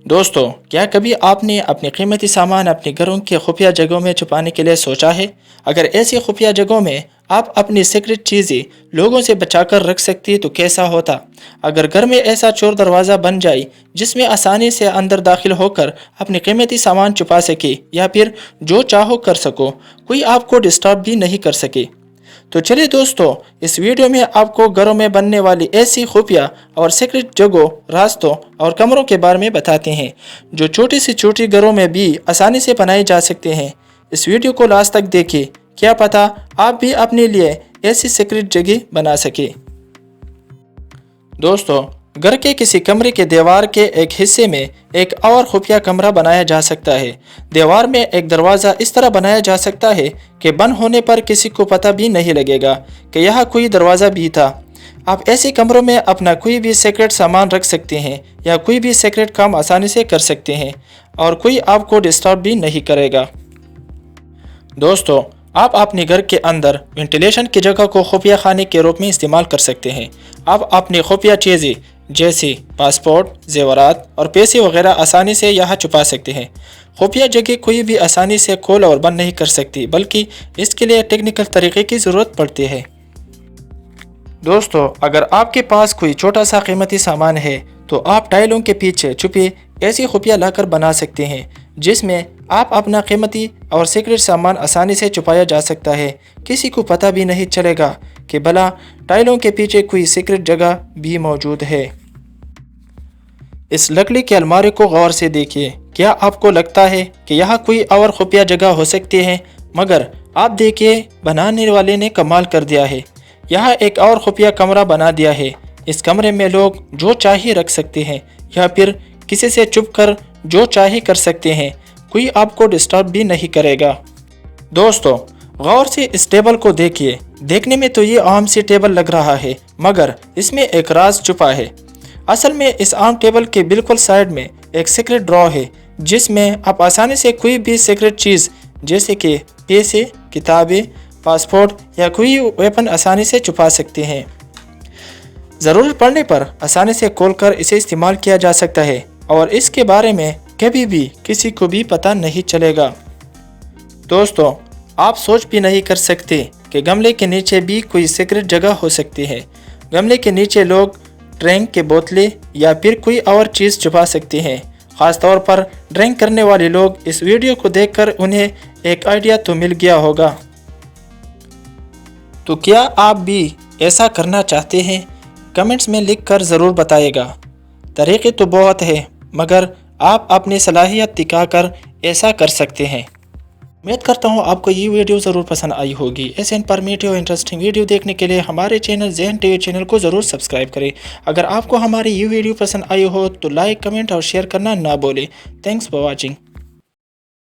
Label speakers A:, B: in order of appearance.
A: दोस्तों, क्या कभी आपने अपने कीमती सामान अपने घरों के खुफिया जगहों में छुपाने के लिए सोचा है? अगर ऐसी खुफिया जगहों में आप अपनी सीक्रेट चीज़ें लोगों से बचाकर रख सकती तो कैसा होता? अगर घर में ऐसा चोर दरवाज़ा बन जाए जिसमें आसानी से अंदर दाखिल होकर अपने कीमती सामान छुपा सके या फिर जो चाहो कर सको, कोई आपको डिस्टर्ब भी नहीं कर सके। तो चलिए दोस्तों, इस वीडियो में आपको घरों में बनने वाली ऐसी खुफिया और सीक्रेट जगहों, रास्तों और कमरों के बारे में बताते हैं जो छोटी से छोटी घरों में भी आसानी से बनाए जा सकते हैं। इस वीडियो को लास्ट तक देखिए, क्या पता आप भी अपने लिए ऐसी सीक्रेट जगह बना सके। दोस्तों, घर के किसी कमरे के दीवार के एक हिस्से में एक और खुफिया कमरा बनाया जा सकता है। दीवार में एक दरवाज़ा इस तरह बनाया जा सकता है कि बंद होने पर किसी को पता भी नहीं लगेगा कि यहाँ कोई दरवाज़ा भी था। आप ऐसे कमरों में अपना कोई भी सीक्रेट सामान रख सकते हैं या कोई भी सीक्रेट काम आसानी से कर सकते हैं और कोई आपको डिस्टर्ब भी नहीं करेगा। दोस्तों, आप अपने घर के अंदर वेंटिलेशन की जगह को खुफिया खाने के रूप में इस्तेमाल कर सकते हैं। आप अपनी खुफिया चीज़ें जैसे पासपोर्ट, जेवरात और पैसे वगैरह आसानी से यहाँ छुपा सकते हैं। खुफिया जगह कोई भी आसानी से खोल और बंद नहीं कर सकती, बल्कि इसके लिए टेक्निकल तरीके की ज़रूरत पड़ती है। दोस्तों, अगर आपके पास कोई छोटा सा कीमती सामान है तो आप टाइलों के पीछे छुपे ऐसी खुफिया लाकर बना सकते हैं जिसमें आप अपना कीमती और सीक्रेट सामान आसानी से छुपाया जा सकता है। किसी को पता भी नहीं चलेगा कि भला टाइलों के पीछे कोई सीक्रेट जगह भी मौजूद है। इस लकड़ी के अलमारी को गौर से देखिए। क्या आपको लगता है कि यहाँ कोई और खुफिया जगह हो सकती है? मगर आप देखिए, बनाने वाले ने कमाल कर दिया है। यहाँ एक और खुफिया कमरा बना दिया है। इस कमरे में लोग जो चाहे रख सकते हैं या फिर किसी से छुप कर जो चाहे कर सकते हैं। कोई आपको डिस्टर्ब भी नहीं करेगा। दोस्तों, गौर से इस टेबल को देखिए। देखने में तो ये आम सी टेबल लग रहा है, मगर इसमें एक राज छुपा है। असल में इस आम टेबल के बिल्कुल साइड में एक सीक्रेट ड्रॉ है जिसमें आप आसानी से कोई भी सीक्रेट चीज़ जैसे कि पैसे, किताबें, पासपोर्ट या कोई वेपन आसानी से छुपा सकते हैं। ज़रूरत पड़ने पर आसानी से खोलकर इसे इस्तेमाल किया जा सकता है और इसके बारे में कभी भी किसी को भी पता नहीं चलेगा। दोस्तों, आप सोच भी नहीं कर सकते कि गमले के नीचे भी कोई सीक्रेट जगह हो सकती है। गमले के नीचे लोग ड्रिंक के बोतलें या फिर कोई और चीज़ छुपा सकते हैं। ख़ास तौर पर ड्रिंक करने वाले लोग इस वीडियो को देखकर उन्हें एक आइडिया तो मिल गया होगा। तो क्या आप भी ऐसा करना चाहते हैं? कमेंट्स में लिख कर ज़रूर बताइएगा। तरीके तो बहुत है, मगर आप अपनी सलाहियत दिखाकर ऐसा कर सकते हैं। उम्मीद करता हूँ आपको ये वीडियो ज़रूर पसंद आई होगी। ऐसे इन्फॉर्मेटिव और इंटरेस्टिंग वीडियो देखने के लिए हमारे चैनल ज़हन टीवी चैनल को ज़रूर सब्सक्राइब करें। अगर आपको हमारी ये वीडियो पसंद आई हो तो लाइक, कमेंट और शेयर करना ना भूलें। Thanks for watching.